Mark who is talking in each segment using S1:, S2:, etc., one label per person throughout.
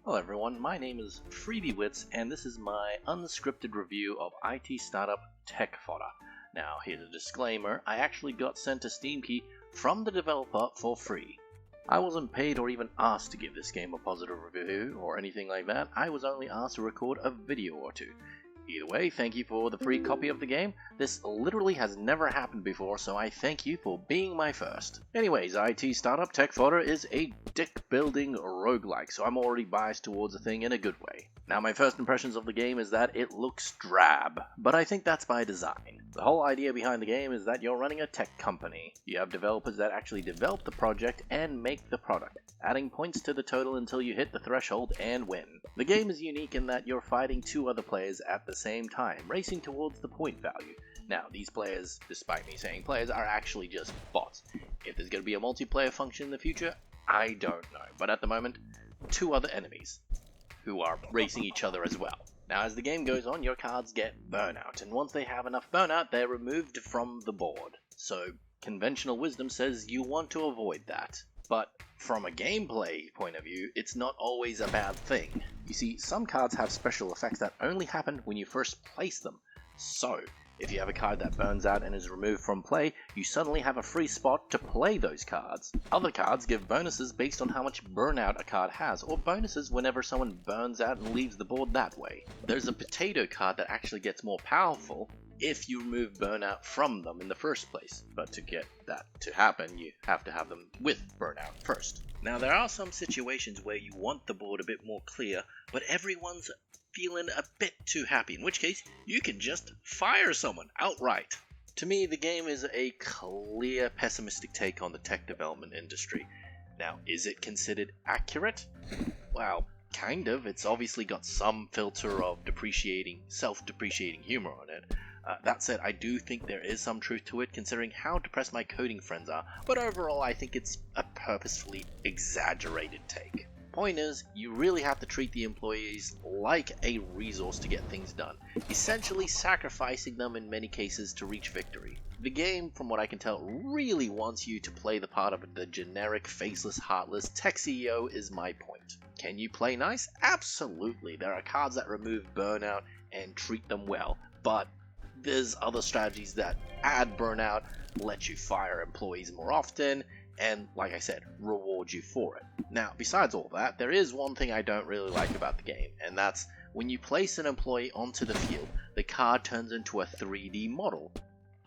S1: Hello everyone, my name is FreebieWits and this is my unscripted review of IT startup Tech Fodder. Now here's a disclaimer, I actually got sent a Steam key from the developer for free. I wasn't paid or even asked to give this game a positive review or anything like that, I was only asked to record a video or two. Either way, thank you for the free copy of the game. This literally has never happened before, so I thank you for being my first. Anyways, IT startup Tech Fodder is a deck-building roguelike, so I'm already biased towards the thing in a good way. Now, my first impressions of the game is that it looks drab, but I think that's by design. The whole idea behind the game is that you're running a tech company. You have developers that actually develop the project and make the product, adding points to the total until you hit the threshold and win. The game is unique in that you're fighting two other players at the same time, racing towards the point value. Now, these players, despite me saying players, are actually just bots. If there's going to be a multiplayer function in the future, I don't know, but at the moment, two other enemies who are racing each other as well. Now, as the game goes on, your cards get burnout, and once they have enough burnout, they're removed from the board. So, conventional wisdom says you want to avoid that. But from a gameplay point of view, it's not always a bad thing. You see, some cards have special effects that only happen when you first place them. So, if you have a card that burns out and is removed from play, you suddenly have a free spot to play those cards. Other cards give bonuses based on how much burnout a card has, or bonuses whenever someone burns out and leaves the board that way. There's a potato card that actually gets more powerful if you remove burnout from them in the first place, but to get that to happen, you have to have them with burnout first. Now, there are some situations where you want the board a bit more clear, but everyone's feeling a bit too happy, in which case you can just fire someone outright. To me, the game is a clear pessimistic take on the tech development industry. Now, is it considered accurate? Well, kind of. It's obviously got some filter of self-depreciating humor on it. That said, I do think there is some truth to it considering how depressed my coding friends are, but overall I think it's a purposefully exaggerated take. Point is, you really have to treat the employees like a resource to get things done, essentially sacrificing them in many cases to reach victory. The game, from what I can tell, really wants you to play the part of the generic, faceless, heartless tech CEO is my point. Can you play nice? Absolutely. There are cards that remove burnout and treat them well, but there's other strategies that add burnout, let you fire employees more often, and, like I said, reward you for it. Now, besides all that, there is one thing I don't really like about the game, and that's when you place an employee onto the field, the card turns into a 3D model,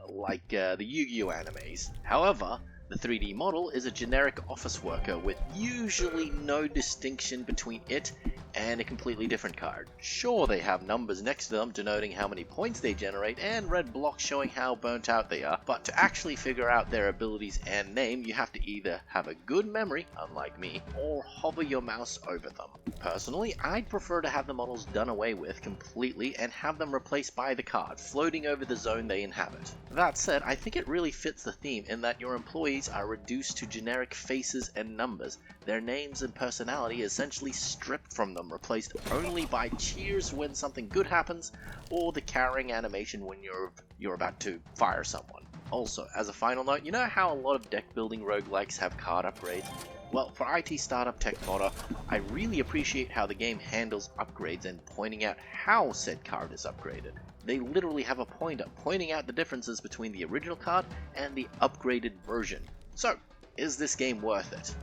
S1: like the Yu-Gi-Oh animes. However, the 3D model is a generic office worker with usually no distinction between it and a completely different card. Sure, they have numbers next to them denoting how many points they generate and red blocks showing how burnt out they are, but to actually figure out their abilities and name, you have to either have a good memory, unlike me, or hover your mouse over them. Personally, I'd prefer to have the models done away with completely and have them replaced by the card, floating over the zone they inhabit. That said, I think it really fits the theme in that your employees are reduced to generic faces and numbers, their names and personality essentially stripped from them, replaced only by cheers when something good happens, or the carrying animation when you're about to fire someone. Also, as a final note, you know how a lot of deck building roguelikes have card upgrades? Well, for IT startup Tech Fodder, I really appreciate how the game handles upgrades and pointing out how said card is upgraded. They literally have a pointer pointing out the differences between the original card and the upgraded version. So, is this game worth it?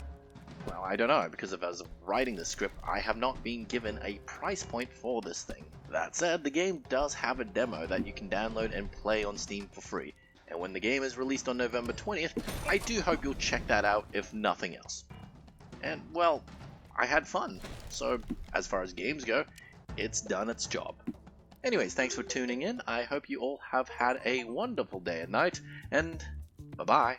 S1: Well, I don't know, because as of writing this script, I have not been given a price point for this thing. That said, the game does have a demo that you can download and play on Steam for free, and when the game is released on November 20th, I do hope you'll check that out if nothing else. And, well, I had fun, so as far as games go, it's done its job. Anyways, thanks for tuning in, I hope you all have had a wonderful day and night, and bye-bye.